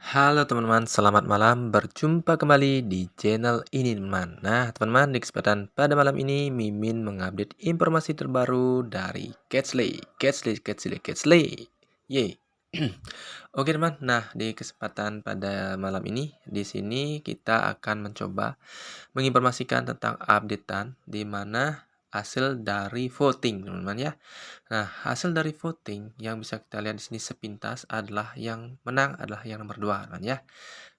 Halo teman-teman, selamat malam. Berjumpa kembali di channel ini teman. Nah teman-teman, di kesempatan pada malam ini Mimin mengupdate informasi terbaru dari Catsley. Catsley. Yeay. Oke teman, nah di kesempatan pada malam ini di sini kita akan mencoba menginformasikan tentang updatean di mana hasil dari voting teman-teman ya. Nah, hasil dari voting yang bisa kita lihat di sini sepintas adalah yang menang adalah yang nomor 2, teman ya.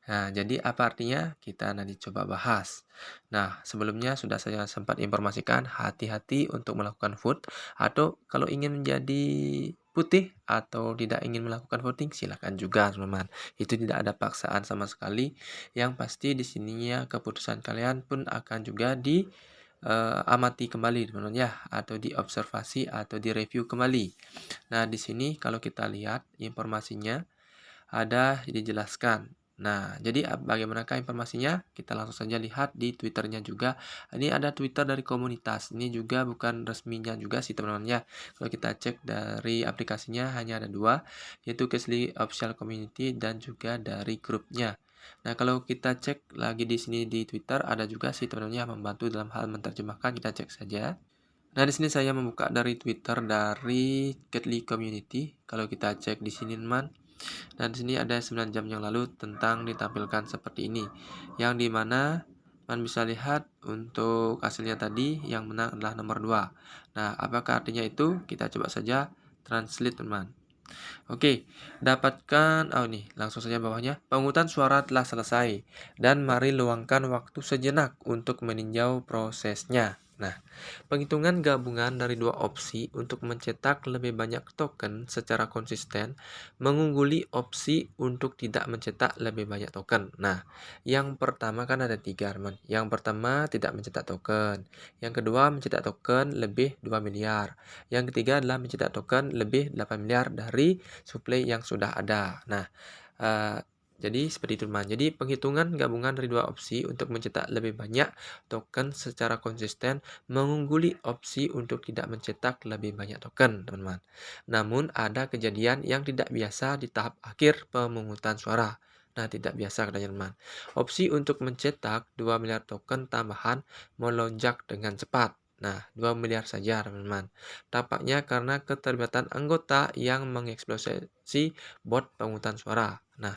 Nah, jadi apa artinya? Kita nanti coba bahas. Nah, sebelumnya sudah saya sempat informasikan hati-hati untuk melakukan vote atau kalau ingin menjadi putih atau tidak ingin melakukan voting silakan juga teman-teman. Itu tidak ada paksaan sama sekali. Yang pasti di sininya keputusan kalian pun akan juga amati kembali teman-teman ya, atau diobservasi atau direview kembali. Nah, di sini kalau kita lihat informasinya ada dijelaskan. Nah, jadi bagaimanakah informasinya? Kita langsung saja lihat di Twitternya juga. Ini ada Twitter dari komunitas. Ini juga bukan resminya juga sih teman-teman ya. Kalau kita cek dari aplikasinya hanya ada dua, yaitu Kesli Official Community dan juga dari grupnya. Nah, kalau kita cek lagi di sini di Twitter ada juga sih teman-teman yang membantu dalam hal menerjemahkan. Kita cek saja. Nah, di sini saya membuka dari Twitter dari Ketli Community. Kalau kita cek di sini teman. Nah, di sini ada 9 jam yang lalu tentang ditampilkan seperti ini. Yang dimana teman bisa lihat untuk hasilnya tadi yang menang adalah nomor 2. Nah, apakah artinya itu? Kita coba saja translate teman. Oke, dapatkan, oh nih, langsung saja bawahnya. Pemungutan suara telah selesai dan mari luangkan waktu sejenak untuk meninjau prosesnya. Nah, penghitungan gabungan dari dua opsi untuk mencetak lebih banyak token secara konsisten mengungguli opsi untuk tidak mencetak lebih banyak token. Nah, yang pertama kan ada 3, teman. Yang pertama tidak mencetak token. Yang kedua mencetak token lebih 2 miliar. Yang ketiga adalah mencetak token lebih 8 miliar dari suplai yang sudah ada. Nah, jadi seperti itu teman. Jadi penghitungan gabungan dari dua opsi untuk mencetak lebih banyak token secara konsisten mengungguli opsi untuk tidak mencetak lebih banyak token teman-teman. Namun ada kejadian yang tidak biasa di tahap akhir pemungutan suara. Nah, tidak biasa katanya teman. Opsi untuk mencetak 2 miliar token tambahan melonjak dengan cepat. Nah, 2 miliar saja teman-teman. Tampaknya karena keterlibatan anggota yang mengeksploitasi bot pemungutan suara. Nah,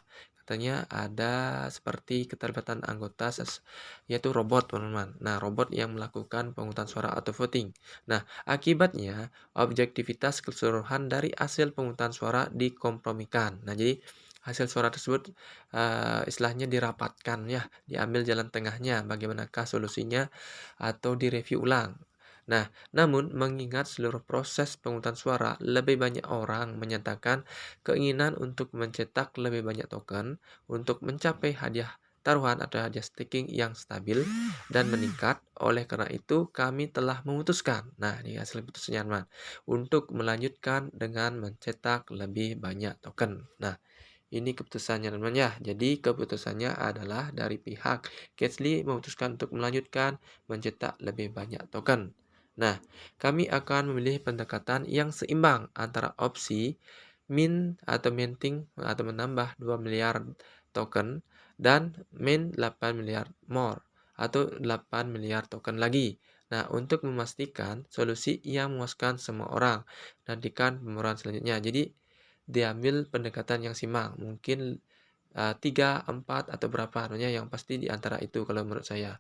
katanya ada seperti keterlibatan anggota yaitu robot teman-teman. Nah, robot yang melakukan pemungutan suara atau voting. Nah, akibatnya objektivitas keseluruhan dari hasil pemungutan suara dikompromikan. Nah, jadi hasil suara tersebut istilahnya dirapatkan ya, diambil jalan tengahnya, bagaimanakah solusinya atau direview ulang. Nah, namun mengingat seluruh proses pemungutan suara, lebih banyak orang menyatakan keinginan untuk mencetak lebih banyak token untuk mencapai hadiah taruhan atau hadiah staking yang stabil dan meningkat. Oleh karena itu, kami telah memutuskan, nah ini hasil putusnya teman, untuk melanjutkan dengan mencetak lebih banyak token. Nah, ini keputusannya teman ya. Jadi keputusannya adalah dari pihak Catsley memutuskan untuk melanjutkan mencetak lebih banyak token. Nah, kami akan memilih pendekatan yang seimbang antara opsi mint atau minting atau menambah 2 miliar token dan mint 8 miliar more atau 8 miliar token lagi. Nah, untuk memastikan solusi yang memuaskan semua orang, nantikan pembaruan selanjutnya. Jadi, diambil pendekatan yang seimbang. Mungkin 3, 4, atau berapa. Namanya yang pasti di antara itu kalau menurut saya.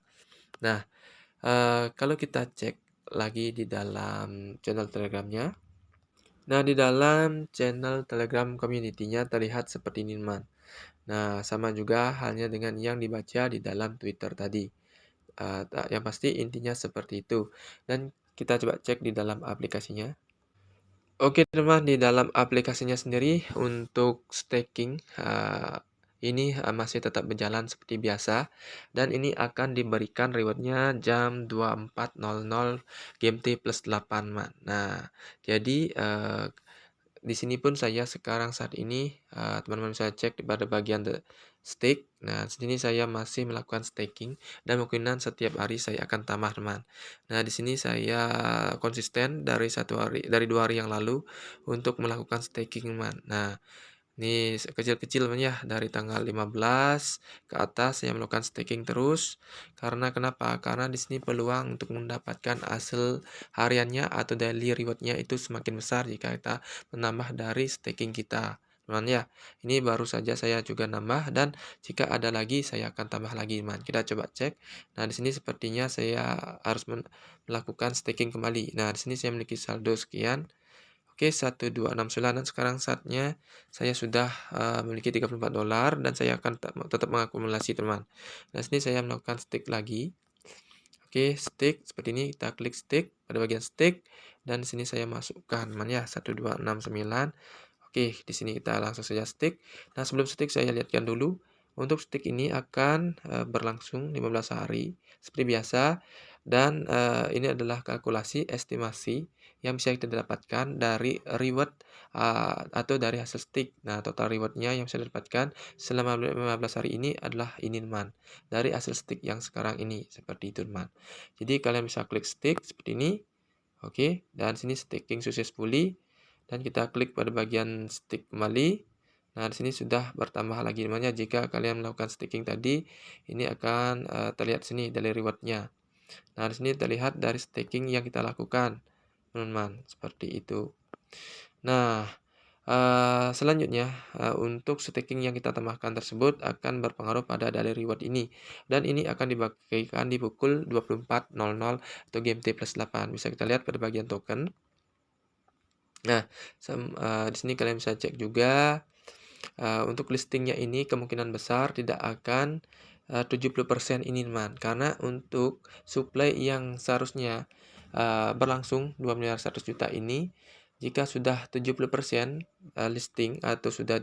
Nah, kalau kita cek lagi di dalam channel Telegramnya. Nah, di dalam channel Telegram community-nya terlihat seperti ini, teman. Nah, sama juga halnya dengan yang dibaca di dalam Twitter tadi. Yang pasti intinya seperti itu. Dan kita coba cek di dalam aplikasinya. Oke, teman, di dalam aplikasinya sendiri untuk staking ini masih tetap berjalan seperti biasa dan ini akan diberikan rewardnya jam 24.00 GMT plus 8 man. Nah, jadi di sini pun saya sekarang saat ini teman-teman bisa cek pada bagian the stake. Nah, di sini saya masih melakukan staking dan kemungkinan setiap hari saya akan tambah teman. Nah, di sini saya konsisten dari 2 hari yang lalu untuk melakukan staking teman. Nah, Ini kecil-kecil teman ya, dari tanggal 15 ke atas saya melakukan staking terus. Karena kenapa? Karena di sini peluang untuk mendapatkan hasil hariannya atau daily rewardnya itu semakin besar jika kita menambah dari staking kita. Teman ya, ini baru saja saya juga nambah dan jika ada lagi saya akan tambah lagi, teman. Kita coba cek. Nah, di sini sepertinya saya harus melakukan staking kembali. Nah, di sini saya memiliki saldo sekian. Oke, 1269 dan sekarang saatnya saya sudah memiliki $34 dan saya akan tetap mengakumulasi, teman. Nah, sini saya melakukan stake lagi. Oke, stake seperti ini, kita klik stake pada bagian stake dan sini saya masukkan, teman ya, 1269. Oke, di sini kita langsung saja stake. Nah, sebelum stake saya lihatkan dulu. Untuk stake ini akan berlangsung 15 hari seperti biasa dan ini adalah kalkulasi estimasi yang bisa kita dapatkan dari reward atau dari hasil stake. Nah, total rewardnya yang bisa didapatkan selama 15 hari ini adalah ini, teman. Dari hasil stake yang sekarang ini seperti itu, teman. Jadi kalian bisa klik stake seperti ini. Oke, dan sini staking successfully dan kita klik pada bagian stake kembali. Nah, di sini sudah bertambah lagi, teman ya. Jika kalian melakukan staking tadi, ini akan terlihat sini daily rewardnya. Nah, di sini terlihat dari staking yang kita lakukan, teman-teman, seperti itu. Nah, selanjutnya untuk staking yang kita tambahkan tersebut akan berpengaruh pada daily reward ini dan ini akan dibagikan di pukul 24.00 atau GMT plus 8. Bisa kita lihat pada bagian token. Nah, di sini kalian bisa cek juga untuk listingnya ini kemungkinan besar tidak akan 70% ini, teman. Karena untuk supply yang seharusnya berlangsung 2.100.000.000 ini, jika sudah 70% listing atau sudah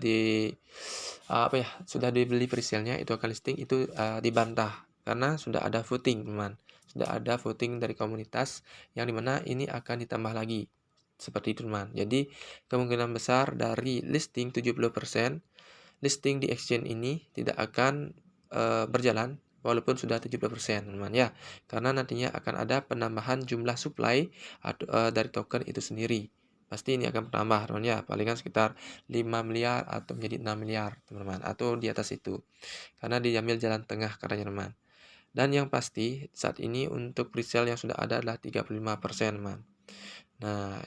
sudah dibeli presale-nya itu akan listing itu dibantah karena sudah ada voting, teman. Sudah ada voting dari komunitas yang dimana ini akan ditambah lagi. Seperti itu, teman. Jadi kemungkinan besar dari listing 70%, listing di exchange ini tidak akan berjalan walaupun sudah 70%, teman ya. Karena nantinya akan ada penambahan jumlah supply dari token itu sendiri. Pasti ini akan bertambah, teman ya. Palingan sekitar 5 miliar atau menjadi 6 miliar, teman-teman. Atau di atas itu. Karena diambil jalan tengah katanya, teman. Dan yang pasti saat ini untuk presale yang sudah ada adalah 35%, teman. Nah,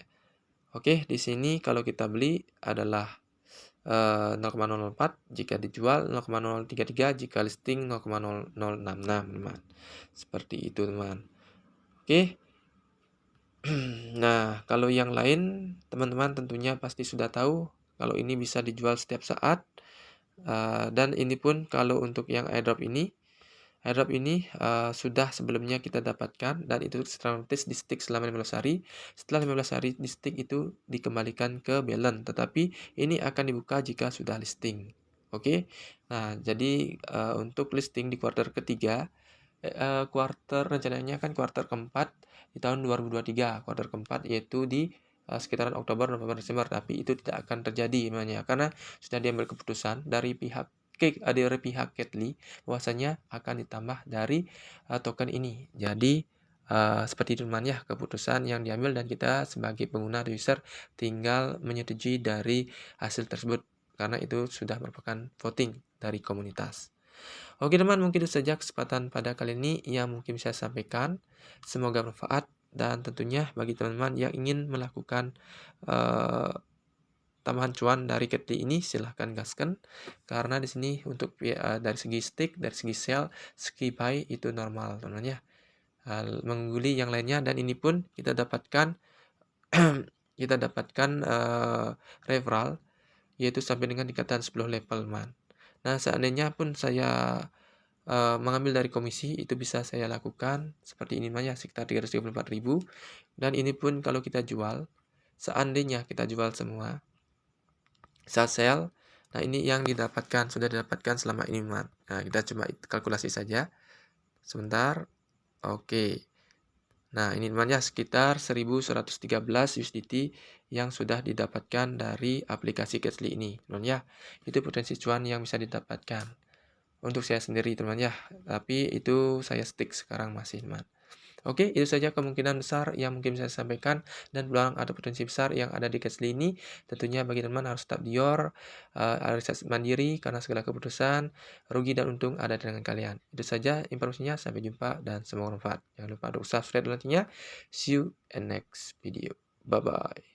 oke, di sini kalau kita beli adalah 0,004 jika dijual 0,033 jika listing 0,0066, teman. Seperti itu, teman. Oke. Nah, kalau yang lain teman-teman tentunya pasti sudah tahu kalau ini bisa dijual setiap saat. Dan ini pun kalau untuk yang airdrop ini sudah sebelumnya kita dapatkan dan itu otomatis di stick selama 15 hari. Setelah 15 hari di stick itu dikembalikan ke balance, tetapi ini akan dibuka jika sudah listing. Oke. Nah, jadi untuk listing di kuartal ketiga, rencananya kan kuartal keempat di tahun 2023, kuartal keempat yaitu di sekitaran Oktober, November, Desember, tapi itu tidak akan terjadi namanya karena sudah diambil keputusan dari pihak Ketli bahwasanya akan ditambah dari token ini. Jadi seperti itu, teman ya, keputusan yang diambil dan kita sebagai pengguna atau user tinggal menyetujui dari hasil tersebut karena itu sudah merupakan voting dari komunitas. Oke, teman, mungkin itu saja kesempatan pada kali ini yang mungkin saya sampaikan. Semoga bermanfaat dan tentunya bagi teman-teman yang ingin melakukan tambahan cuan dari Ketli ini silahkan gaskan karena di sini untuk dari segi stake, dari segi sell, segi buy itu normal, teman ya. Mengungguli yang lainnya dan ini pun kita dapatkan referral yaitu sampai dengan tingkatan 10 level, teman. Nah, seandainya pun saya mengambil dari komisi itu bisa saya lakukan seperti ini, ya, sekitar 334.000 dan ini pun kalau kita jual, seandainya kita jual semua saat sell, nah ini yang sudah didapatkan selama ini, teman. Nah, kita coba kalkulasi saja sebentar. Oke. Nah, ini, teman ya, sekitar 1113 USDT yang sudah didapatkan dari aplikasi Ketli ini, teman ya. Itu potensi cuan yang bisa didapatkan untuk saya sendiri, teman ya. Tapi itu saya stick sekarang masih, teman. Oke, itu saja kemungkinan besar yang mungkin bisa saya sampaikan dan peluang atau potensi besar yang ada di Catchly ini. Tentunya bagi teman harus tetap dior, riset mandiri karena segala keputusan, rugi dan untung ada di tangan kalian. Itu saja informasinya, sampai jumpa dan semoga bermanfaat. Jangan lupa untuk subscribe nantinya. See you in next video. Bye-bye.